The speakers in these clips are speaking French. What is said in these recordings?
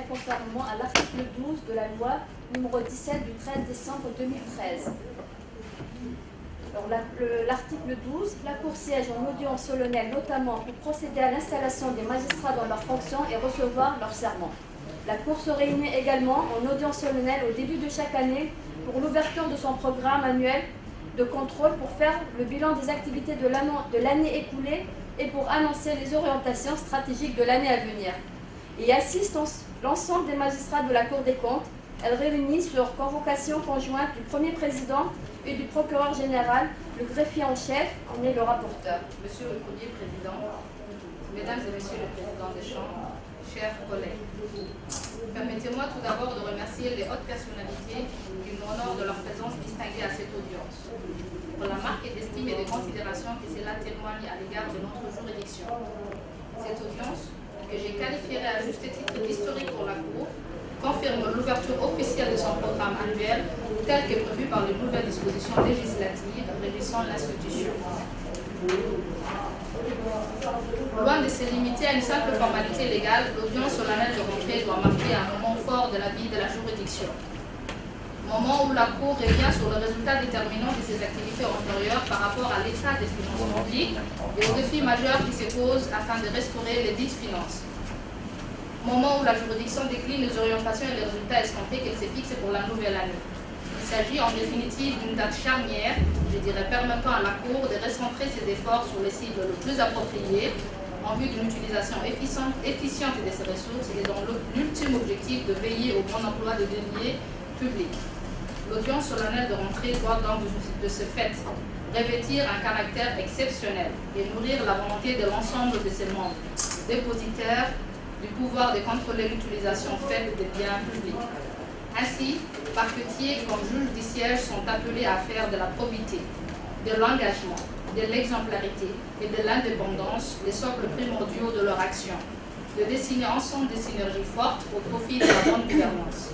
Conformément à l'article 12 de la loi numéro 17 du 13 décembre 2013. L'article 12, la Cour siège en audience solennelle notamment pour procéder à l'installation des magistrats dans leurs fonctions et recevoir leur serment. La Cour se réunit également en audience solennelle au début de chaque année pour l'ouverture de son programme annuel de contrôle pour faire le bilan des activités de l'année écoulée et pour annoncer les orientations stratégiques de l'année à venir. Et assiste l'ensemble des magistrats de la Cour des comptes. Elle réunit sur convocation conjointe du Premier Président et du Procureur Général, le greffier en chef en est le rapporteur. Monsieur le Premier Président, Mesdames et Messieurs les Présidents des Chambres, chers collègues, permettez-moi tout d'abord de remercier les hautes personnalités qui nous honorent de leur présence distinguée à cette audience, pour la marque d'estime et de considération que cela témoigne à l'égard de notre juridiction. Cette audience, que j'ai qualifierai à juste titre d'historique pour la Cour, confirme l'ouverture officielle de son programme annuel tel que prévu par les nouvelles dispositions législatives régissant l'institution. Loin de se limiter à une simple formalité légale, l'audience solennelle de rentrée doit marquer un moment fort de la vie de la juridiction. Moment où la Cour revient sur le résultat déterminant de ses activités antérieures par rapport à l'état des finances publiques et aux défis majeurs qui se posent afin de restaurer les dites finances. Moment où la juridiction décline les orientations et les résultats escomptés qu'elle se fixe pour la nouvelle année. Il s'agit en définitive d'une date charnière, je dirais permettant à la Cour de recentrer ses efforts sur les cibles les plus appropriées en vue d'une utilisation efficiente de ses ressources et dont l'ultime objectif de veiller au bon emploi des deniers publics. L'audience solennelle de rentrée doit donc de ce fait revêtir un caractère exceptionnel et nourrir la volonté de l'ensemble de ses membres, dépositaires du pouvoir de contrôler l'utilisation faite des biens publics. Ainsi, parquetiers comme juges du siège sont appelés à faire de la probité, de l'engagement, de l'exemplarité et de l'indépendance les socles primordiaux de leur action, de dessiner ensemble des synergies fortes au profit de la bonne gouvernance.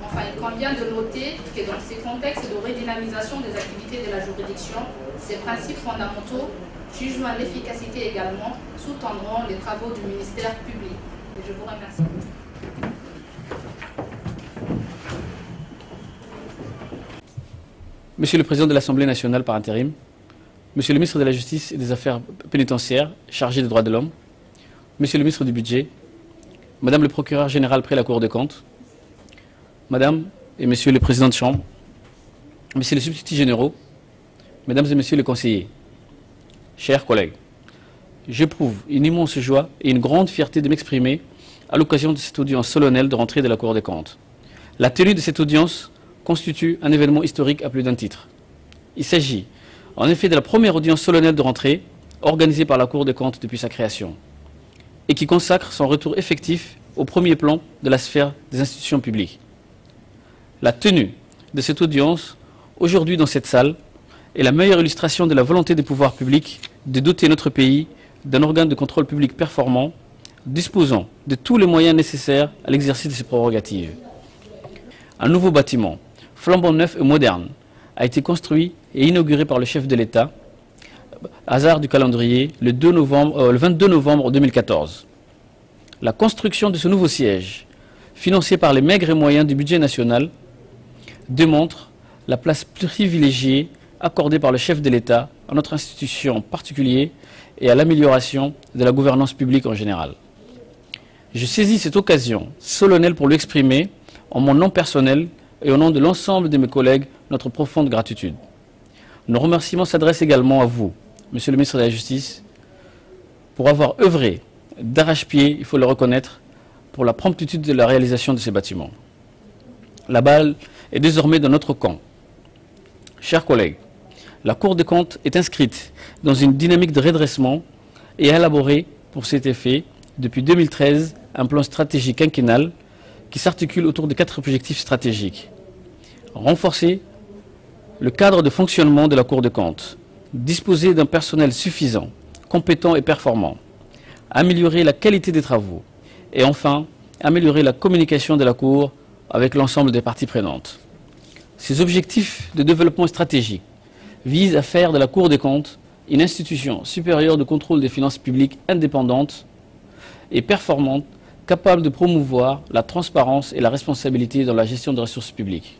Enfin, il convient de noter que dans ces contextes de redynamisation des activités de la juridiction, ces principes fondamentaux, jugement l'efficacité également, sous-tendront les travaux du ministère public. Et je vous remercie. Monsieur le Président de l'Assemblée nationale par intérim, Monsieur le ministre de la Justice et des Affaires pénitentiaires, chargé des droits de l'homme, Monsieur le ministre du Budget, Madame le procureur général près la Cour des comptes, Madame et Monsieur les présidents de chambre, Messieurs les substituts généraux, Mesdames et Messieurs les conseillers, chers collègues, j'éprouve une immense joie et une grande fierté de m'exprimer à l'occasion de cette audience solennelle de rentrée de la Cour des comptes. La tenue de cette audience constitue un événement historique à plus d'un titre. Il s'agit en effet de la première audience solennelle de rentrée organisée par la Cour des comptes depuis sa création et qui consacre son retour effectif au premier plan de la sphère des institutions publiques. La tenue de cette audience, aujourd'hui dans cette salle, est la meilleure illustration de la volonté des pouvoirs publics de doter notre pays d'un organe de contrôle public performant, disposant de tous les moyens nécessaires à l'exercice de ses prérogatives. Un nouveau bâtiment, flambant neuf et moderne, a été construit et inauguré par le chef de l'État, hasard du calendrier, le 22 novembre 2014. La construction de ce nouveau siège, financé par les maigres moyens du budget national, démontre la place privilégiée accordée par le chef de l'État à notre institution en particulier et à l'amélioration de la gouvernance publique en général. Je saisis cette occasion solennelle pour lui exprimer, en mon nom personnel et au nom de l'ensemble de mes collègues, notre profonde gratitude. Nos remerciements s'adressent également à vous, Monsieur le ministre de la Justice, pour avoir œuvré d'arrache-pied, il faut le reconnaître, pour la promptitude de la réalisation de ces bâtiments. La balle est désormais dans notre camp. Chers collègues, la Cour des comptes est inscrite dans une dynamique de redressement et a élaboré pour cet effet, depuis 2013, un plan stratégique quinquennal qui s'articule autour de 4 objectifs stratégiques. Renforcer le cadre de fonctionnement de la Cour des comptes, disposer d'un personnel suffisant, compétent et performant, améliorer la qualité des travaux et enfin, améliorer la communication de la Cour avec l'ensemble des parties prenantes. Ces objectifs de développement stratégique visent à faire de la Cour des comptes une institution supérieure de contrôle des finances publiques indépendante et performante, capable de promouvoir la transparence et la responsabilité dans la gestion des ressources publiques.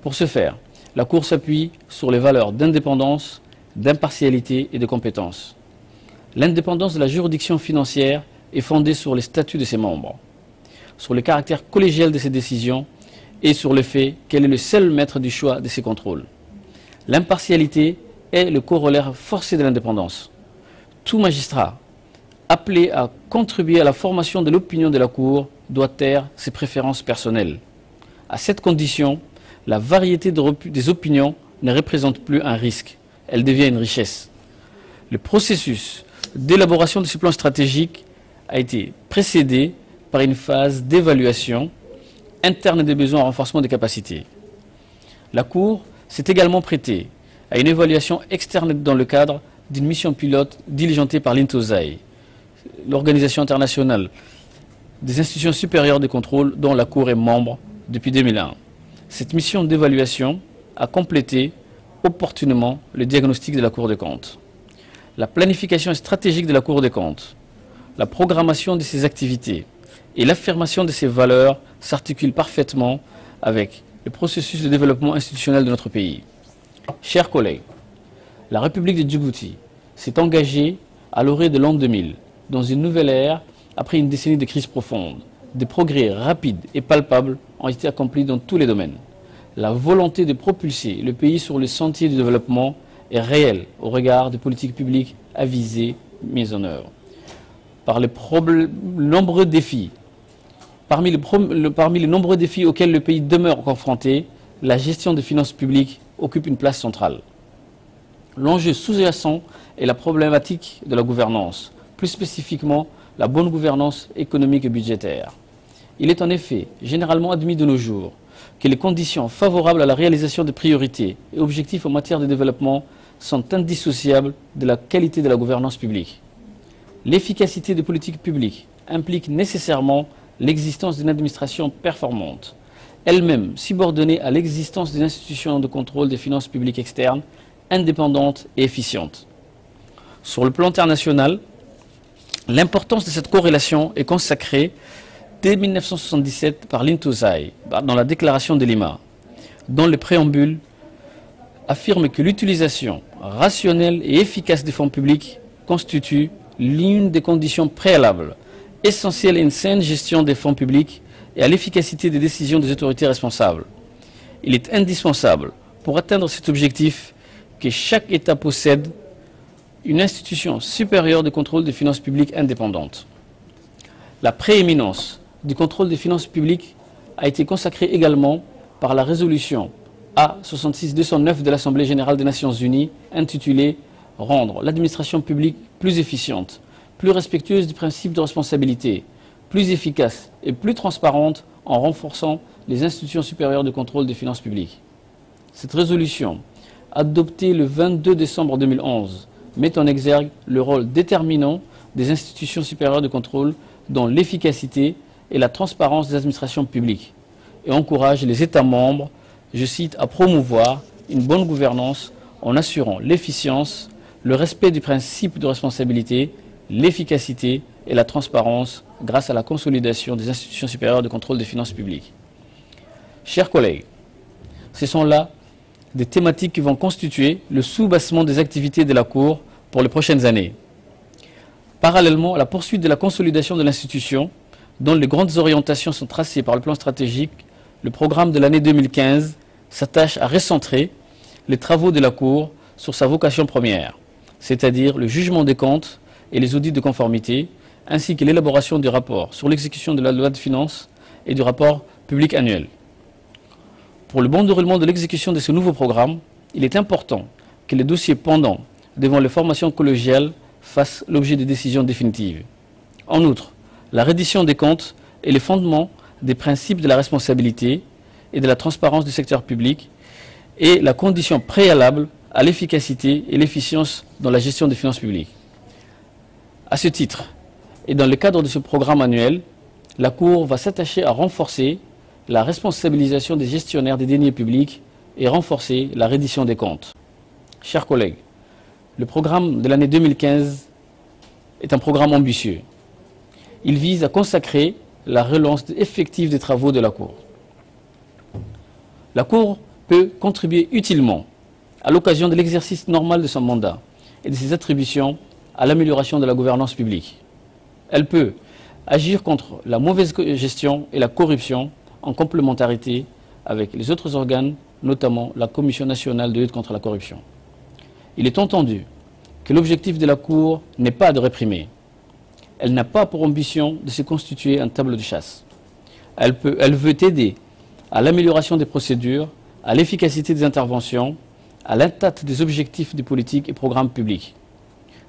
Pour ce faire, la Cour s'appuie sur les valeurs d'indépendance, d'impartialité et de compétence. L'indépendance de la juridiction financière est fondée sur les statuts de ses membres, sur le caractère collégial de ses décisions et sur le fait qu'elle est le seul maître du choix de ses contrôles. L'impartialité est le corollaire forcé de l'indépendance. Tout magistrat appelé à contribuer à la formation de l'opinion de la Cour doit taire ses préférences personnelles. À cette condition, la variété des opinions ne représente plus un risque, elle devient une richesse. Le processus d'élaboration de ce plan stratégique a été précédé par une phase d'évaluation interne des besoins en renforcement des capacités. La Cour s'est également prêtée à une évaluation externe dans le cadre d'une mission pilote diligentée par l'INTOSAI, l'Organisation internationale des institutions supérieures de contrôle dont la Cour est membre depuis 2001. Cette mission d'évaluation a complété opportunément le diagnostic de la Cour des comptes. La planification stratégique de la Cour des comptes, la programmation de ses activités et l'affirmation de ses valeurs s'articulent parfaitement avec le processus de développement institutionnel de notre pays. Chers collègues, la République de Djibouti s'est engagée à l'orée de l'an 2000 dans une nouvelle ère après une décennie de crise profonde. Des progrès rapides et palpables ont été accomplis dans tous les domaines. La volonté de propulser le pays sur le sentier du développement est réelle au regard des politiques publiques avisées mises en œuvre. Parmi les nombreux défis auxquels le pays demeure confronté, la gestion des finances publiques occupe une place centrale. L'enjeu sous-jacent est la problématique de la gouvernance, plus spécifiquement la bonne gouvernance économique et budgétaire. Il est en effet généralement admis de nos jours que les conditions favorables à la réalisation des priorités et objectifs en matière de développement sont indissociables de la qualité de la gouvernance publique. L'efficacité des politiques publiques implique nécessairement l'existence d'une administration performante, elle-même subordonnée à l'existence des institutions de contrôle des finances publiques externes, indépendantes et efficientes. Sur le plan international, l'importance de cette corrélation est consacrée dès 1977 par l'INTOSAI dans la déclaration de Lima, dont le préambule affirme que l'utilisation rationnelle et efficace des fonds publics constitue l'une des conditions préalables essentielles à une saine gestion des fonds publics et à l'efficacité des décisions des autorités responsables. Il est indispensable pour atteindre cet objectif que chaque État possède une institution supérieure de contrôle des finances publiques indépendante. La prééminence du contrôle des finances publiques a été consacrée également par la résolution A66-209 de l'Assemblée générale des Nations unies intitulée « Rendre l'administration publique plus efficiente, plus respectueuse du principe de responsabilité, plus efficace et plus transparente en renforçant les institutions supérieures de contrôle des finances publiques ». Cette résolution, adoptée le 22 décembre 2011, met en exergue le rôle déterminant des institutions supérieures de contrôle dans l'efficacité et la transparence des administrations publiques et encourage les États membres, je cite, à promouvoir une bonne gouvernance en assurant l'efficience, le respect du principe de responsabilité, l'efficacité et la transparence grâce à la consolidation des institutions supérieures de contrôle des finances publiques. Chers collègues, ce sont là des thématiques qui vont constituer le sous-bassement des activités de la Cour pour les prochaines années. Parallèlement à la poursuite de la consolidation de l'institution, dont les grandes orientations sont tracées par le plan stratégique, le programme de l'année 2015 s'attache à recentrer les travaux de la Cour sur sa vocation première, c'est-à-dire le jugement des comptes et les audits de conformité, ainsi que l'élaboration du rapport sur l'exécution de la loi de finances et du rapport public annuel. Pour le bon déroulement de l'exécution de ce nouveau programme, il est important que les dossiers pendants devant les formations collégiales fassent l'objet de décisions définitives. En outre, la reddition des comptes est le fondement des principes de la responsabilité et de la transparence du secteur public et la condition préalable à l'efficacité et l'efficience dans la gestion des finances publiques. À ce titre, et dans le cadre de ce programme annuel, la Cour va s'attacher à renforcer la responsabilisation des gestionnaires des deniers publics et renforcer la reddition des comptes. Chers collègues, Le programme de l'année 2015 est un programme ambitieux. Il vise à consacrer la relance effective des travaux de la Cour. La Cour peut contribuer utilement, à l'occasion de l'exercice normal de son mandat et de ses attributions, à l'amélioration de la gouvernance publique. Elle peut agir contre la mauvaise gestion et la corruption en complémentarité avec les autres organes, notamment la Commission nationale de lutte contre la corruption. Il est entendu que l'objectif de la Cour n'est pas de réprimer. Elle n'a pas pour ambition de se constituer un tableau de chasse. Elle veut aider à l'amélioration des procédures, à l'efficacité des interventions, à l'atteinte des objectifs des politiques et programmes publics.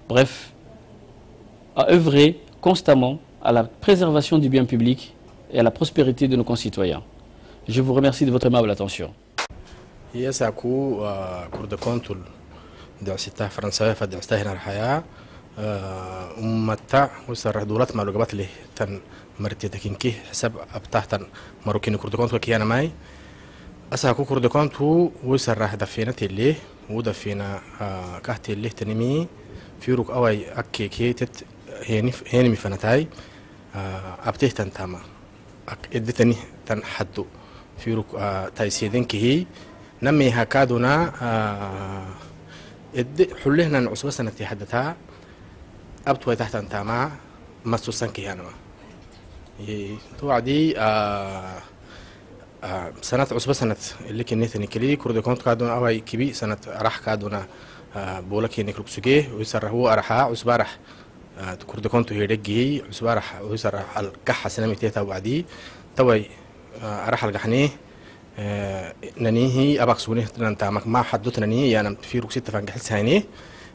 Bref, à œuvrer constamment à la préservation du bien public et à la prospérité de nos concitoyens. Je vous remercie de votre aimable attention. يساكو كرد كونتول دعسته فرنساوية فدعسته هنا الحياة أمتا وسر دولات ما لقبت له تن مرتي تكينكي حسب أبتاحتن مروكين كرد كونتول كيانا ماي أساكو كرد كونتو وسر دفينا تليه ودفينا كهتي الليه تنمي في روك أوي أكي كيتت هيني مفنتاي أبتيه تنتاما إدتني تنحدو في روك تايسيدين كهي نمي هكادونا حلهنا نعصب سنة حدتها أبتوي تحت انتاما مسوسن كهانوا توعدي سنة عصب سنة اللي كنيتني كلي كرد كونت كادونا أوي كبي سنة راح كادونا بولك ينكرك سجيه ويسر هو أرحا عصب راح كرد كونت يرجعي عصب راح ويسر الكحة سنة متيتا وعدي توي راح الجحنيه ننيه أبغى سوني تنتامك ما حدوت ننيه يعني في ركسيت فانجحت سهني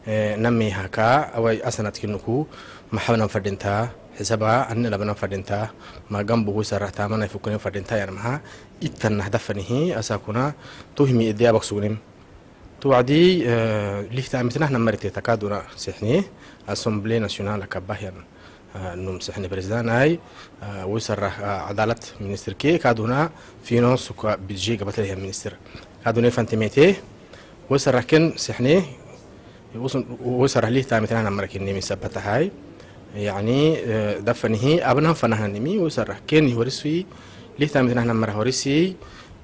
نمي هكا أو أسنة كنكو ما حبنا فردينتا حسابها أن لبنا فردينتا ما جنبه سرّة تامنا يفكرين فردينتا يعني معها إتن هدفنيه أساكونا توهمي إدي أبغى سونيم توعدي ليه تعمتنا إحنا مرتي تكادونا سحنيه أسمبلي ناسيونال كباه يعني نوم سحني بريزدان هاي ويسر عدالة منستر كي كادونا فينانس وكا بيجي قبل لها منستر كادونا فانتميته ويسر كن سحني ويسر ليه تعمتنا إحنا مركين نمي سبتة هاي يعني دفنه أبنا فنها نمي ويسر كن يورسي ليه تعمتنا إحنا مرة هورسي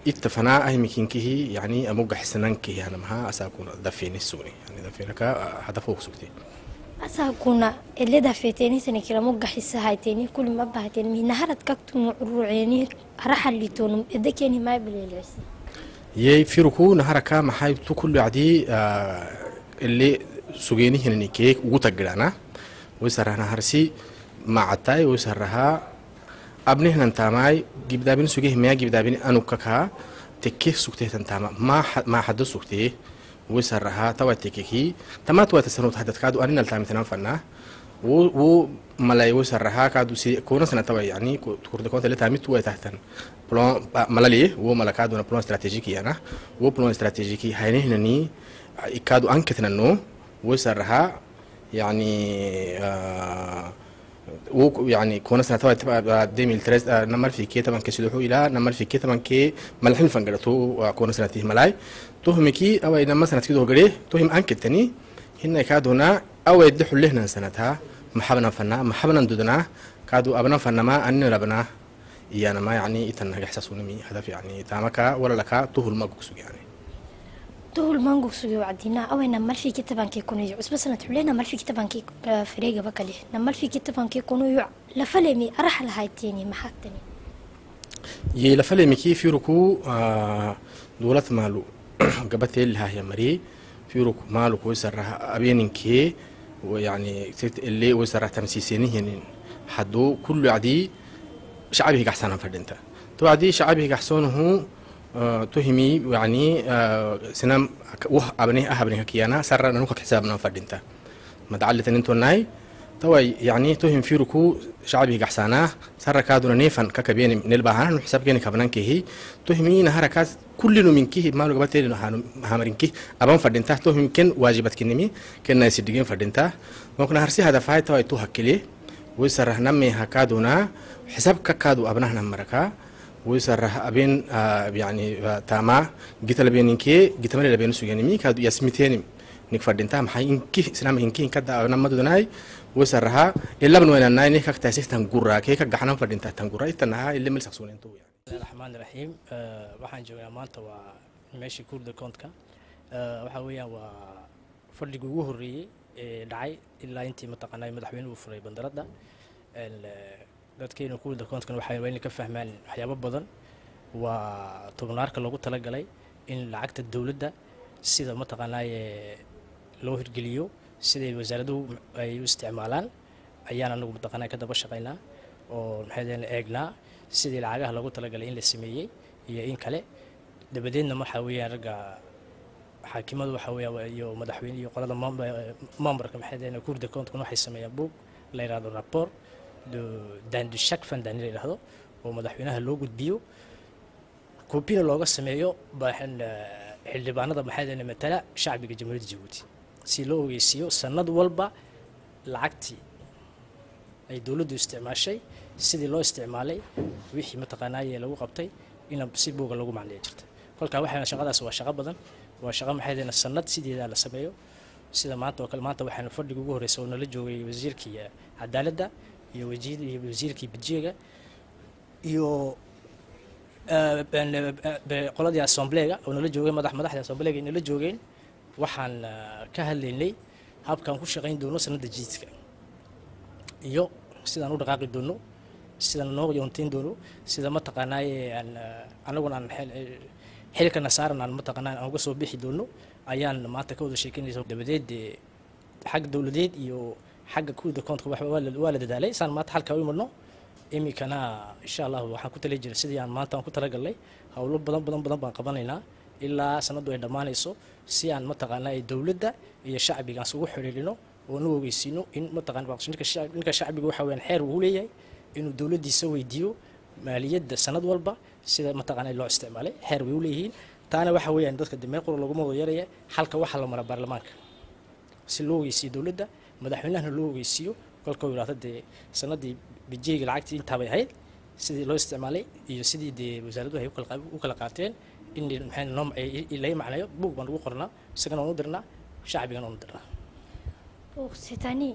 اتفنا أي مكينكه يعني أموج حسنانكه يعني معها أساكون دفيني السوني يعني دفينك هدفه سكتي أساكونا اللي دفيتني سنة كلا موج حسهايتني كل ما بهتني من نهارت كتون روعيني راح اللي تونم إذا كان ما يبليلس يي في ركوع نهارك ما حي تكل عدي اللي سجيني هنا نكيك وتجرنا ويسرها هرسي مع التاي ويسرها أبني هنا نتاماي جيب دابين سوقيه ميا جيب دابين أنو ككها تكيه سوقته تنتاما ما حد سوقته ويسرها توا تكيه تمات وتسنو تحدث كادو أنا نلتام تنام فنا و ملاي ويسرها كادو سي كونا سنة توا يعني كورد كونت اللي تامت توا تحتن بلان ملالي و ملكادو نا بلان استراتيجيكي أنا و بلان استراتيجيكي هيني هنني كادو أنكتنا نو ويسرها يعني يعني كونا سنة توا تبقى 2013 نمر في كي تمن كسلوحو إلى نمر في كي تمن كي ملحين فنجرتو كونا سنة تيه ملاي توهم كي أو إذا مثلا تكيدو غريه توهم أنك التاني هنا كادونا أو يدحو لهنا سنتها محبنا فنا محبنا ندودنا كادو أبنا فنا ما أن لبنا يعني ما يعني يتنها إحساسون مي هدف يعني تامك ولا لك توه المجوس يعني توه المجوس وعدينا أو نمر في كتابن كي يكونوا يعوز بس نتحولنا نمر في كتابن كي فريقة بكله نمر في كتابن كي يكونوا يع لفلمي أرح لهاي تاني محطني لفلمي كي في ركوع دولة مالو قبته لها هي مري في ركوع مالو كويسرها أبين كي ويعني اللي ويسرها تمسيسيني يعني حدو كل عدي شعبه كحسنا فردنته تو عدي شعبه كحسونه تهمي يعني سنام أبنيه كيانا سرنا نوخ حسابنا فردنته مدعلة أنتو ناي توي يعني تهم في ركوع شعبي قحسانه سر كادونا نيفن ككبيني نلباهان نحسب كيني كبنان كيه تهمي نهاركات كلنا من كيه ما لو قبتي هامرين كيه أبان فردينته تهم كن واجبات كنمي كن ناس يدقين فردينته ممكن هرسي هذا فاي توي تو هكلي ويسر نمي هكادونا حساب ككادو أبناه نمركا ويسر أبين يعني تاما جيت لبينين كيه جيت مالي لبينو سجاني كادو يسميتين نك فردينتا محي إنكي إسلام إنكي كدا أنا ما دوناي وسرها إلا من وين الناي نك كتاسيس تنقرا كي كجحنا فردينتا تنقرا إتناها اللي ملك سكسون إنتو يعني. الرحمن الرحيم waxaan joognaa maanta waa meeshii kuurda koontka waxa weeyaan waa fadhigii ugu horeeyay ee dhacay ilaa intii mataqaanay madaxweynuhu furay bandarada dadkeena kuurda koontka waxay weyn ka fahmaan waxyaabo badan waa tubnaarka loogu talagalay in lacagta dawladda sida mataqaanay loo hirgeliyo sida wasaaraduhu ay u isticmaalaan ayaan anagu mataqaanay ka daba shaqeynaa oo maxay eegnaa sidii lacagaha loogu talagalay in la sameeyay iyo in kale dabadeedna waxa weeyaan raga xaakimadu waxa weeyaan iyo madaxweynaha iyo qolada memberka maxay kuurda koontka waxay sameeyaan buug la yiraahdo rapport dans de chaque fin d'année la yiraahdo oo madaxweynaha loo gudbiyo koobina looga sameeyo baahan xildhibaanada maxay matala shacbiga jamhuuriyadda Djibouti si loo ogeysiiyo sanad walba lacagtii ay dawladdu isticmaashay sidii loo isticmaalay wixii mataqaanay lagu qabtay in si buuga lagu macneeyo jirta kolka waxa shaqadaas waa shaqo badan waa shaqo maxay sanad sideeda la sameeyo sida maanta oo kale maanta waxaan fadhiga ugu horeysay oo nala joogay wasiirkii cadaaladda iyo wasiirkii budgeega iyo qoladii assembleega oo nala joogay madaxda assembleega nala joogeen waxaan ka hadlaynay habkan ku shaqeyn doono sanadda jiidka iyo sidaan u dhaqaaqi doono sidaan noo yoonteen doono sida mataqaanay anaguna aan xilkana saaran aan mataqaanay aan uga soo bixi doono ayaan maanta ka wada sheekeynaysaa dabadeed xag dawladeed iyo xagga kuuda koontka waa la dadaalay saan maanta halka u imadno imikana insha Allah waxaan ku tali jiray sidii aan maanta aan ku talagalay hawlo badan baan qabanaynaa ilaa sanadu ay dhamaanayso si aan mataqaanay dawladda iyo shacbiga aan ugu xiriirino oo nu ogeysiino in mataqaanay ninka shacbiga waxa weeyaan xeer uu leeyahay inuu dawladdiisa weydiiyo maaliyadda sanad walba sida mataqaanay loo isticmaalay xeer way u leeyihiin taana waxa weeyaan dadka dimeeqor lagu mado yaraya halka waxa la mara baarlamaanka si loo ogeysiiyo dawladda madaxweynaha loo ogeysiiyo kolka uu yiraahdo sanadii bijiga lacagtii inta bay ahayd sidii loo isticmaalay iyo sidii wasaaraduhu ay u kala qaateen in maxay noom ilaa macnayo buug baan ugu qornaa isagana oo dirnaa shacbigan oo dirnaa. Pour cette année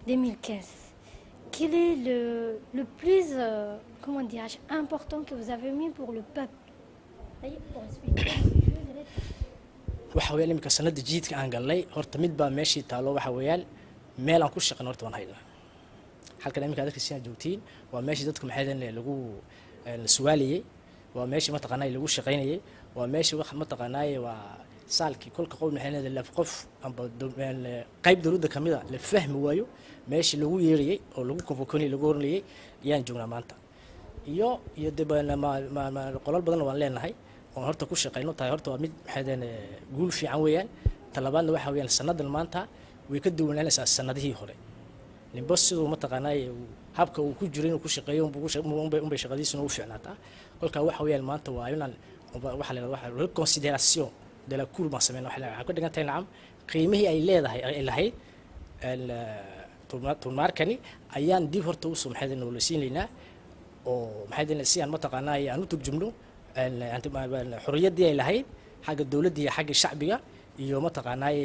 2015, quel est le plus comment dirais-je important que vous avez mis pour le peuple? waxa weeyaan imika sanadda jiidka aan galnay horta mid baa meeshii taalo waxa weeyaan meel aan ku shaqeyn horta waan haynaa halkan imika dadka si joogtiin waa meeshii dadku maxay lagu suwaaliyay waa meeshii mataqaanay lagu shaqeynayay waa meeshii wax mataqaanay waa saalkii kolka qowl maxay la qof amba qayb dawladda kamida la fahmi waayo meeshii lagu yeeriyay oo lagu convocation lagu hornayay yaan joognaa maanta iyo dibana ma qolal badan waan leenahay oo horta ku shaqeyno tahay horta waa mid maxay guul fiican weeyaan talabaadna waxa weeyaan sanadan maanta way ka duwanaanaysaa sanadihii hore nimba sidoo mataqaanay habka uu ku jiray inuu ku shaqeeyo un bay shaqadiisuna u fiicnaataa kolka waxa weeyaan maanta waa inaan waxa la yiraahdo reconsidération de la cour ma sameeyno waxa ka dhigantay nacam qiimihii ay leedahay ay lahayd tumarkani ayaan dib horta u soo maxay noo lasiinaynaa oo maxay si aan mataqaanay aan u turjumno xorriyaddii ay lahayd xagga dawladda iyo xagga shacbiga iyo mataqaanay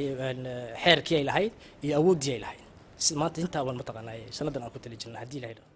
xeerkii ay lahayd iyo awooddii ay lahayd si maanta inta waan mataqaanay sanadan aan ku tali jirnaa hadii la yiraahdo